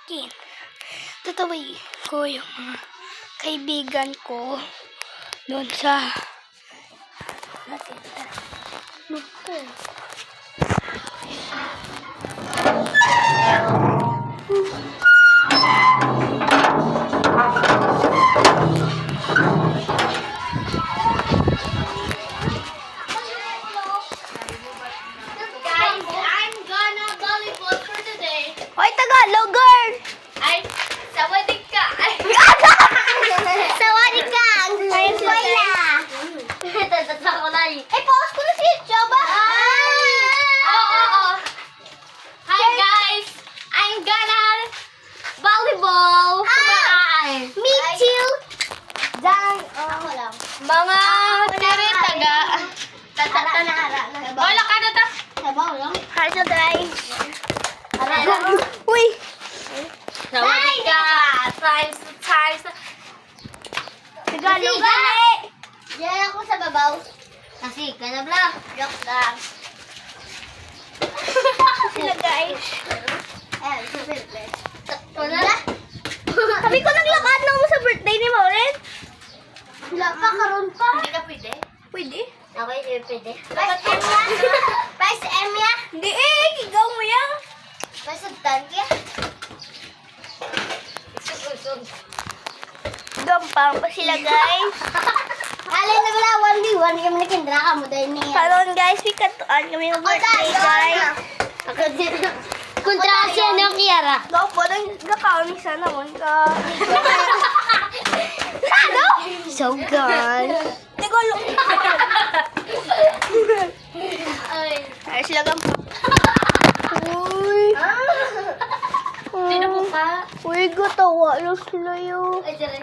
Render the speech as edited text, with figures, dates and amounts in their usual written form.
akin. Tataway ko yung mga kaibigan ko doon sa natin. Luko. Guys, I'm gonna volleyball for today. Hoy, Tagalog, girl! Ay, sawadik ka. Ay, Sawadee ka! Ay, wala! tatasa ko na eh. Ay, pause ko na si Chaba! Oo. Hi guys, I'm gonna volleyball. Bye. Me too! Dan, Ako lang. mga taga. Wala ka na ta. Sabaw lang. Hi, so guys. Wala. Uy! Sawadik ka. Times. Tagalog Kasi, gali! Diyan ako sa babaw. Kasi, kanabla. Joke lang. Sila guys. Ayan, sa birthday. Wala? Sabi ko naglakad na mo sa birthday ni Maureen. Wala pa, karoon pa. Hindi ka pwede? Pwede? Okay, hindi pwede. Vice Emya? Vice Emya? Hindi gigaw mo yan. Vice Ugtankia? Isug-usug. Gampang pa sila guys. Alay na wala, 1v1 kami na kindra ka mo dahil niya. Karon guys, we katuan kami ng birthday guys. Kontra siya ng Kiara. Gaw po, nagkakaon ni sana mo. Ano? So guys. Tagalog. Ay. Ay, sila gampang. Uy. Sino po ka? Uy, gatawa lang sila yun. Ay, sorry.